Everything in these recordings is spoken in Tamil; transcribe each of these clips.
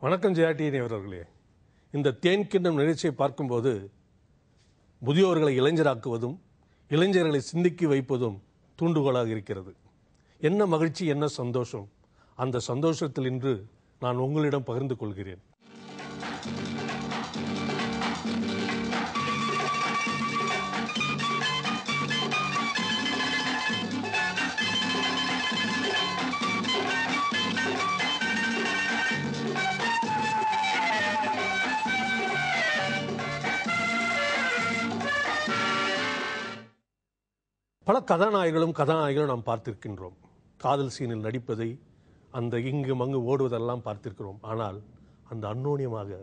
வணக்கம் ஜெயாடினி அவர்களே. இந்த தேன் கிண்ணம் நிகழ்ச்சியை பார்க்கும்போது முதியோர்களை இளைஞராக்குவதும் இளைஞர்களை சிந்திக்க வைப்பதும் தூண்டுகோலாக இருக்கிறது. என்ன மகிழ்ச்சி, என்ன சந்தோஷம். அந்த சந்தோஷத்தில் இன்று நான் உங்களிடம் பகிர்ந்து கொள்கிறேன். பல கதாநாயகிகளும் நாம் பார்த்திருக்கின்றோம். காதல் சீனில் நடிப்பதை, அந்த இங்கும் அங்கு ஓடுவதெல்லாம் பார்த்திருக்கிறோம். ஆனால் அந்த அன்னோனியமாக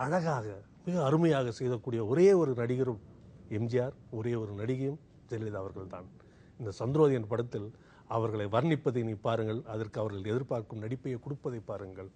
அழகாக மிக அருமையாக செய்யக்கூடிய ஒரே ஒரு நடிகரும் எம்ஜிஆர், ஒரே ஒரு நடிகையும் ஜெயலலிதா அவர்கள் தான். இந்த சந்திரோதயன் படத்தில் அவர்களை வர்ணிப்பதை நீ பாருங்கள், அதற்கு அவர்கள் எதிர்பார்க்கும் நடிப்பையை கொடுப்பதை பாருங்கள்.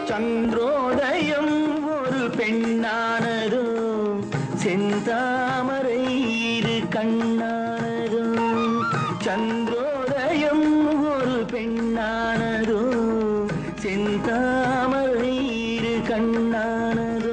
சந்திரோதயம் ஒரு பெண்ணானதும் செந்தாமரை இரு கண்ணானதும். சந்திரோதயம் ஒரு பெண்ணானதும் செந்தாமரை இரு கண்ணானதும்.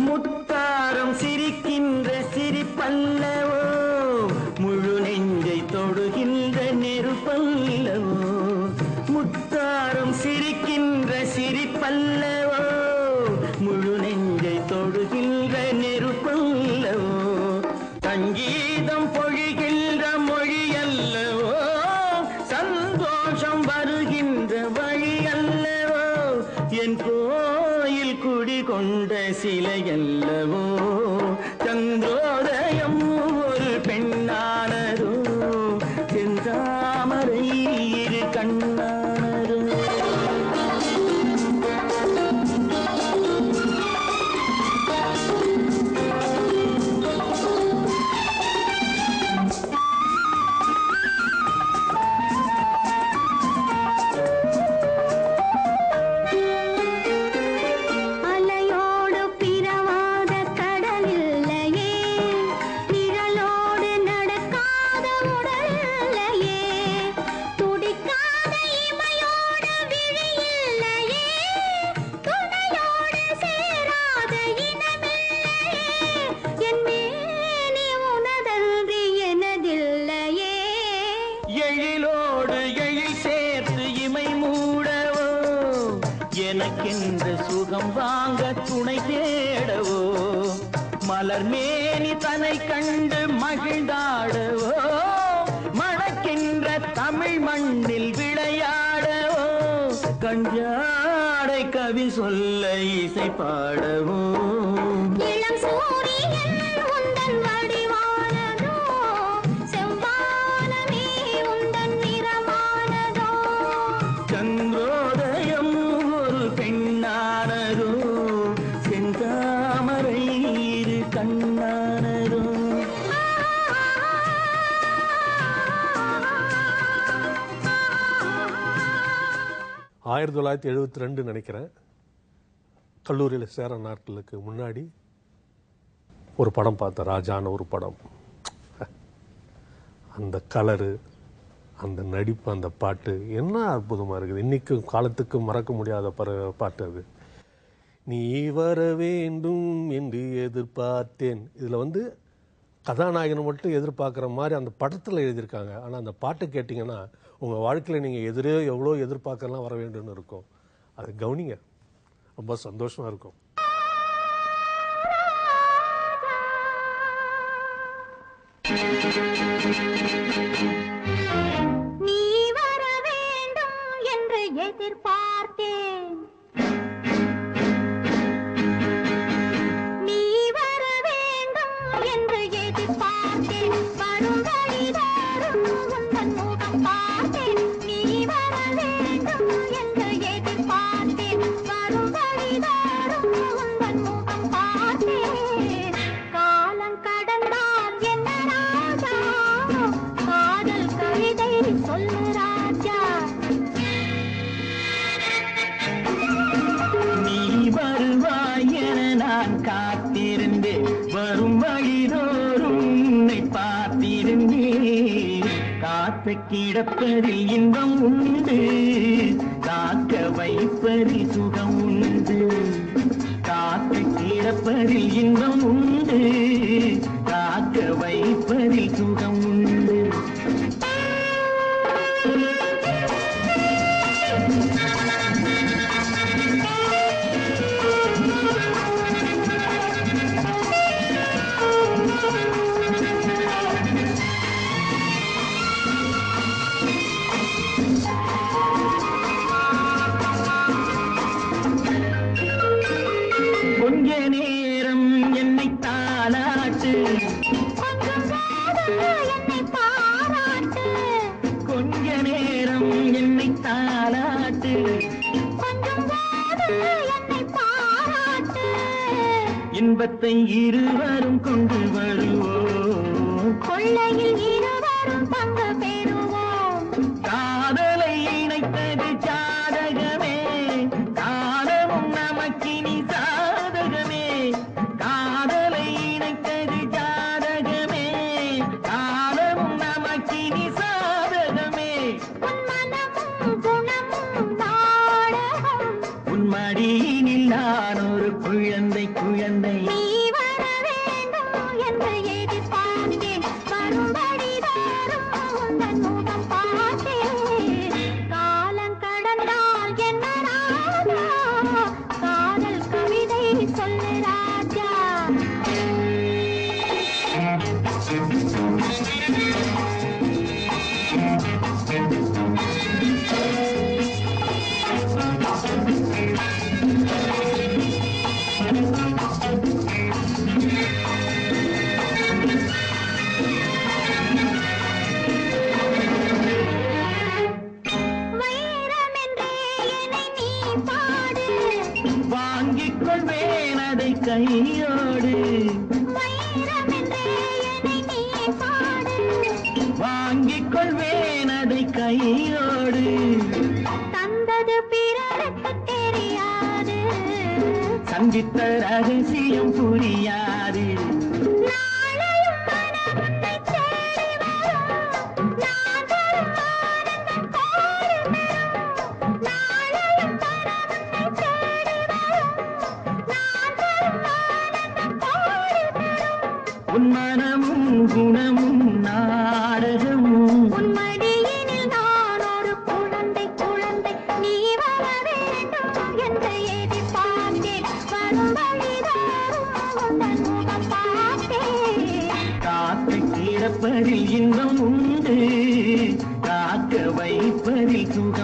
முத்தாரம் சிரிக்கின்ற சிரிப்பல்லவோ, முழு நெஞ்சை தொடுகின்ற நெருப்பல்லவோ. முத்தாரம் சிரிக்கின்ற சிரிப்பல்லவோ, முழு நெஞ்சை தொடுகின்ற நெருப்பல்லவோ. சங்கீதம் பொழிகின்ற மொழி அல்லவோ, சந்தோஷம் வருகின்ற வழி அல்லவோ. என் கோயில் குடிகொண்ட சிலையல்லவோ. சந்திரோதயம் ஒரு பெண்ணானதோ, செந்தாமரை இரு கண்ணானதோ. எழிலோடு எழில் சேர்த்து இமை மூடவோ, நமக்கென்று சுகம் வாங்க துணை தேடவோ மலர் மேனி தன்னை கண்டு மகிழ்ந்தாடவோ மணக்கின்ற தமிழ் மண்ணில் விளையாடவோ கஞ்சாடை கவி சொல்ல இசை பாடவோ இளம் சூரியன் உந்தன் வடிவானதோ செவ்வானமே உந்தன் நிறமானதோ சந்திரோதயம் ஒரு பெண்ணானதோ செந்தாமரை இரு கண்ணானதோ 1972 நினைக்கிறேன். கல்லூரியில் சேர நாட்களுக்கு முன்னாடி ஒரு படம் பார்த்தேன், ராஜான ஒரு படம். அந்த கலரு, அந்த நடிப்பு, அந்த பாட்டு என்ன அற்புதமாக இருக்குது. இன்றைக்கும் காலத்துக்கு மறக்க முடியாத பாட்டு அது. நீ வர வேண்டும் என்று எதிர்பார்த்தேன். இதில் கதாநாயகனை மட்டும் எதிர்பார்க்குற மாதிரி அந்த படத்தில் எழுதியிருக்காங்க. ஆனால் அந்த பாட்டு கேட்டிங்கன்னா உங்கள் வாழ்க்கையில் நீங்கள் எவ்வளோ எதிர்பார்க்கலாம் வர வேண்டும்னு இருக்கும். அது கவனிங்க, ரொம்ப சந்தோஷமாக இருக்கும். நீ வர வேண்டும் என்று எதிர்பார்த்தேன், நீ வர வேண்டும் என்று எதிர்பார்த்தேன், வரும் வழிதோறும் உந்தன் முகம் பார்த்தேன். நீ வர வேண்டும் என்று எதிர்பார்த்தேன், வரும் வழிதோறும் உந்தன் முகம் பார்த்தேன். காலம் கடந்தால் என்ன ராஜா, காதல் கவிதை சொல்லு ராஜா. நீ வருவாய் என நான் காத்திருந்தேன், வரும் வழிதோறும் உன்னை பார்த்திருந்தேன். காத்து கிடப்பதில் இன்பம் உண்டு, காக்க வைப்பதில் சுகம் உண்டு. காத்து கிடப்பதில் இன்பம் உண்டு, காக்க வைப்பதில் சுகம் உண்டு. கொஞ்ச நேரம் என்னை தாலாட்டு, கொஞ்சம் காதல் என்னை பாராட்டு, கொஞ்ச நேரம் என்னை தாலாட்டு. கொஞ்சம் காதல் என்னை பாராட்டு. இன்பத்தை இருவரும் கொண்டு வருவோம், கொள்ளையில் இருவரும் பங்கு பெறுவோம். காதலை இணைத்தது ஜாதகமே, காலமும் நமக்கினி சாதகமே. காதலை இணைத்தது ஜாதகமே, காலமும் நமக்கினி சாதகமே. உன் மனமும் குணமும் நாடகம், உன் மடியினில் நான் ஒரு குழந்தை குழந்தை. நீ வர வேண்டும் என்று எதிர்பார்த்தேன், வரும்படி தோறும் உந்தன் முகம் பார்த்தேன். காலம் கடந்தால் என்ன ராஜா, காதல் கவிதை சொல்லு ராஜா. வைரம் என்றே என்னை நீ பாடு, வாங்கிக் கொள்வேன் அதை கையோடு, வைரம் என்றே என்னை நீ பாடு. வாங்கிக் கொள்வேன் அதை கையோடு. தந்தது பிறருக்கு தெரியாது, சந்தித்த ரகசியம் புரியாது. நாளையும் மனம் உன்னை தேடி வரும், நான் தரும் ஆனந்தம் கோடி பெறும். நாளையும் மனம் உன்னை தேடி வரும், நான் தரும் ஆனந்தம் கோடி பெறும். உன் மனமும் குணமும் நாடகமும், உன் மடியினில் நான் ஒரு குழந்தை குழந்தை. நீ வர வேண்டும் என்று கிடப்பதில் இன்பம் உண்டு காக்க வைப்பதில் சுகம்